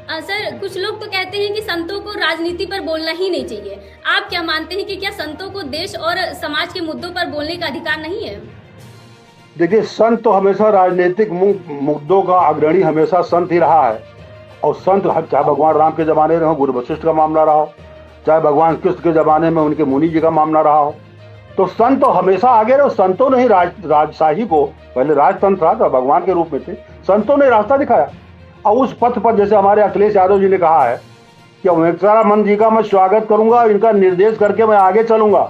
Sir, कुछ लोग तो कहते हैं कि संतों को राजनीति पर बोलना ही नहीं चाहिए। आप क्या मानते हैं कि क्या संतों को देश और समाज के मुद्दों पर बोलने का अधिकार नहीं है? देखिए, संत तो हमेशा राजनीतिक मुद्दों का अग्रणी हमेशा संत ही रहा है। और संत चाहे भगवान राम के जमाने में हो, गुरु वशिष्ठ का मामला रहा हो, चाहे भगवान कृष्ण के जमाने में उनके मुनि जी का मामला रहा हो, तो संत तो हमेशा आगे रहे। संतों ने ही राजशाही को, पहले राजतंत्र था तो भगवान के रूप में थे, संतों ने रास्ता दिखाया। और उस पथ पर जैसे हमारे अखिलेश यादव जी ने कहा है कि विवेकानंद जी का मैं स्वागत करूंगा, इनका निर्देश करके मैं आगे चलूंगा।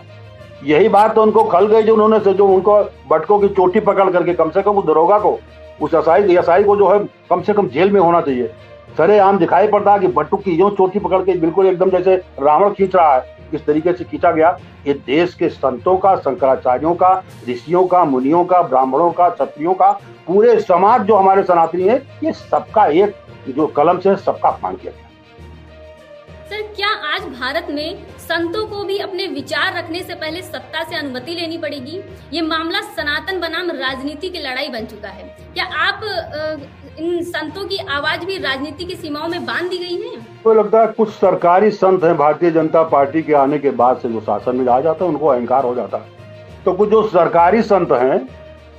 यही बात तो उनको खल गई जो उन्होंने जो उनको बटकों की चोटी पकड़ करके कम से कम उस दरोगा को, उस एसआई को जो है कम से कम जेल में होना चाहिए। सरेआम दिखाई पड़ता है कि बटुक की यूं चोटी पकड़ के बिल्कुल एकदम जैसे रावण खींच रहा है, इस तरीके से खींचा गया। ये देश के संतों का, शंकराचार्यों का, ऋषियों का, मुनियों का, ब्राह्मणों का, क्षत्रियों का, पूरे समाज जो हमारे सनातनी है, ये सबका एक जो कलम से सबका अपमान किया गया। सर, क्या आज भारत में संतों को भी अपने विचार रखने से पहले सत्ता से अनुमति लेनी पड़ेगी? ये मामला सनातन बनाम राजनीति की लड़ाई बन चुका है। क्या आप इन संतों की आवाज भी राजनीति की सीमाओं में बांध दी गई है? तो लगता है कुछ सरकारी संत हैं, भारतीय जनता पार्टी के आने के बाद से जो शासन में आ जाता है उनको अहंकार हो जाता है। तो कुछ जो सरकारी संत हैं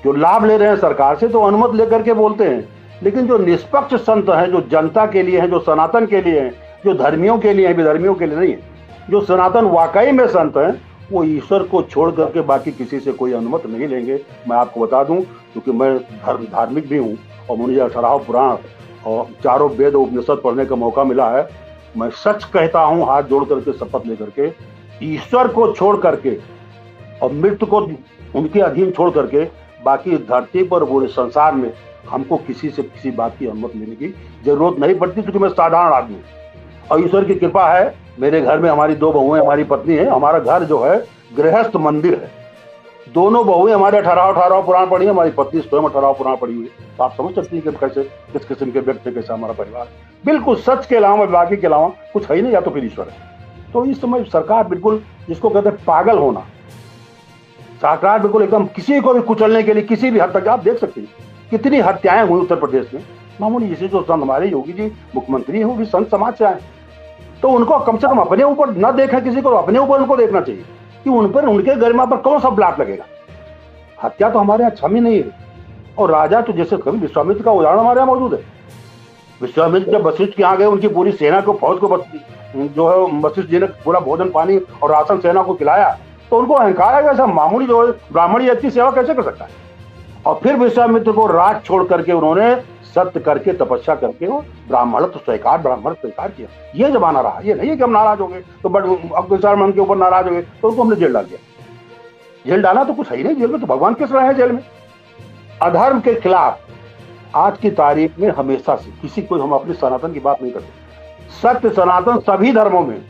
जो लाभ ले रहे हैं सरकार से, तो अनुमति लेकर के बोलते हैं। लेकिन जो निष्पक्ष संत हैं, जो जनता के लिए हैं, जो सनातन के लिए हैं, जो धर्मियों के लिए हैं, विधर्मियों के लिए नहीं है, जो सनातन वाकई में संत हैं, वो ईश्वर को छोड़ करके बाकी किसी से कोई अनुमति नहीं लेंगे। मैं आपको बता दूं, क्योंकि मैं धार्मिक भी हूं और मुझे 18 पुराण और चारों वेद उपनिषद पढ़ने का मौका मिला है। मैं सच कहता हूं, हाथ जोड़ करके शपथ लेकर के, ईश्वर को छोड़ करके और मृत्यु को उनके अधीन छोड़ करके बाकी धरती पर पूरे संसार में हमको किसी से किसी बात की अनुमति लेने की जरूरत नहीं पड़ती, क्योंकि मैं साधारण आदमी हूँ। और ईश्वर की कृपा है, मेरे घर में हमारी 2 बहुएं, हमारी पत्नी है। हमारा घर जो है गृहस्थ मंदिर है। दोनों बहुएं हमारे 18 पुराण पढ़ी है, हमारी पत्नी स्वयं 18 पुराण पढ़ी हुई है। तो आप समझ सकती हैं कि कैसे, किस किस्म के व्यक्ति कैसा हमारा परिवार है। बिल्कुल सच के अलावा, बाकी के अलावा कुछ है ही नहीं, या तो फिर ईश्वर है। तो इस समय सरकार बिल्कुल, जिसको कहते हैं पागल होना, सरकार बिल्कुल एकदम किसी को भी कुचलने के लिए किसी भी हद तक, आप देख सकते हैं कितनी हत्याएं हुई उत्तर प्रदेश में। मामूली जैसे जो संत हमारे योगी जी मुख्यमंत्री हैं, वो भी संत समाज से आए, तो उनको कम से कम अपने ऊपर न देखा किसी को, अपने ऊपर उनको देखना चाहिए कि उन पर, उनके गरिमा पर कौन सा ब्लाट लगेगा। हत्या तो हमारे यहाँ क्षम ही नहीं है। और राजा तो जैसे कभी विश्वामित्र का उदाहरण हमारे यहाँ मौजूद है। विश्वामित्र जब वशिष्ठ के यहाँ गए, उनकी पूरी सेना को, फौज को जो है वशिष्ठ जी ने पूरा भोजन पानी और राशन सेना को खिलाया, तो उनको अहंकार है ऐसा मामूली जो है ब्राह्मण ये अच्छी सेवा कैसे कर सकता है। और फिर विश्वामित्र को राज छोड़ करके उन्होंने सत्य करके, तपस्या करके वो ब्राह्मण स्वीकार किया। ये जमाना रहा, ये नहीं है कि हम नाराज हो गए तो विश्वामित्र के ऊपर नाराज हो गए तो उनको हमने जेल डाल दिया। जेल डाला तो कुछ है ही नहीं, जेल में तो भगवान किस रहे हैं जेल में। अधर्म के खिलाफ आज की तारीख में हमेशा से किसी को, हम अपने सनातन की बात नहीं करते, सत्य सनातन सभी धर्मों में,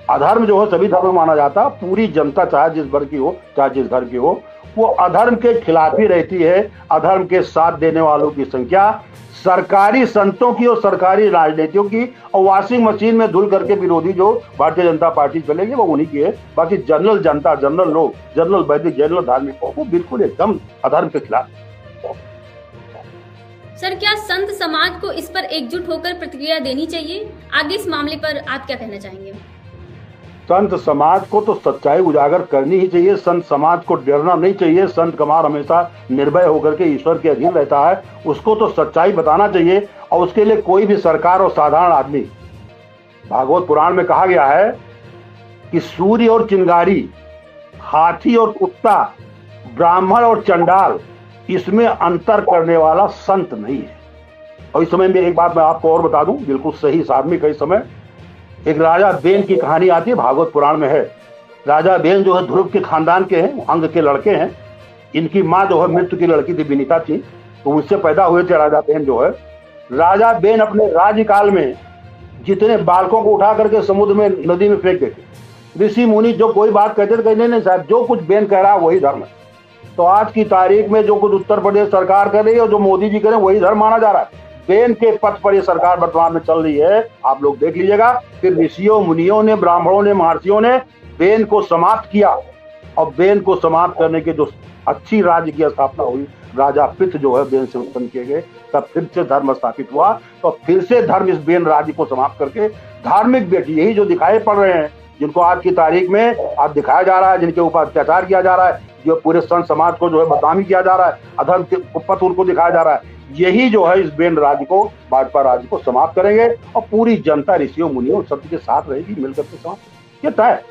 अधर्म जो है सभी धर्म में माना जाता। पूरी जनता चाहे जिस वर्ग की हो, चाहे जिस घर की हो, वो अधर्म के खिलाफ ही रहती है। अधर्म के साथ देने वालों की संख्या सरकारी संतों की और सरकारी राजनीतियों की, और वॉशिंग मशीन में धुल करके विरोधी जो भारतीय जनता पार्टी चलेगी वो उन्हीं की है। बाकी जनरल जनता, जनरल लोग, जनरल वैदिक, जनरल धार्मिक, वो बिल्कुल एकदम अधर्म के खिलाफ। सर, क्या संत समाज को इस पर एकजुट होकर प्रतिक्रिया देनी चाहिए? आगे इस मामले पर आप क्या कहना चाहेंगे? संत समाज को तो सच्चाई उजागर करनी ही चाहिए। संत समाज को डरना नहीं चाहिए। संत कमार हमेशा निर्भय होकर के ईश्वर के अधीन रहता है, उसको तो सच्चाई बताना चाहिए। और उसके लिए कोई भी सरकार और साधारण आदमी, भागवत पुराण में कहा गया है कि सूर्य और चिंगारी, हाथी और कुत्ता, ब्राह्मण और चंडाल, इसमें अंतर करने वाला संत नहीं है। और इस समय में एक बात मैं आपको और बता दूं, बिल्कुल सही सार्वमिक है। इस समय एक राजा बेन की कहानी आती है, भागवत पुराण में है। राजा बेन जो है ध्रुव के खानदान के हैं, अंग के लड़के हैं। इनकी माँ जो है मृत्यु की लड़की थी, विनीता थी, तो उनसे पैदा हुए थे राजा बेन जो है। राजा बेन अपने राज्यकाल में जितने बालकों को उठा करके समुद्र में, नदी में फेंक देते। ऋषि मुनि जो कोई बात कहते थे, नहीं साहब, जो कुछ बेन कह रहा है वही धर्म है। तो आज की तारीख में जो कुछ उत्तर प्रदेश सरकार कर रही है और जो मोदी जी करें वही धर्म माना जा रहा है। बेन के पथ पर ये सरकार वर्तमान में चल रही है, आप लोग देख लीजिएगा। फिर ऋषियों, मुनियों ने, ब्राह्मणों ने, महर्षियों ने बेन को समाप्त किया, और बेन को समाप्त करने के जो अच्छी राज्य की स्थापना हुई, राजा पिथ जो है बेन से उत्पन्न किए गए, तब फिर से धर्म स्थापित हुआ। तो फिर से धर्म इस बेन राज्य को समाप्त करके धार्मिक व्यक्ति, यही जो दिखाई पड़ रहे हैं, जिनको आज की तारीख में आज दिखाया जा रहा है, जिनके ऊपर अत्याचार किया जा रहा है, जो पूरे संत समाज को जो है बदनामी किया जा रहा है, अधर्म के पथ उनको दिखाया जा रहा है, यही जो है इस बेन राज्य को, भाजपा राज्य को समाप्त करेंगे और पूरी जनता ऋषियों मुनियों सत्य के साथ रहेगी, मिलकर के समाप्त। ये तय,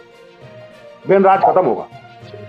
बेन राज खत्म होगा।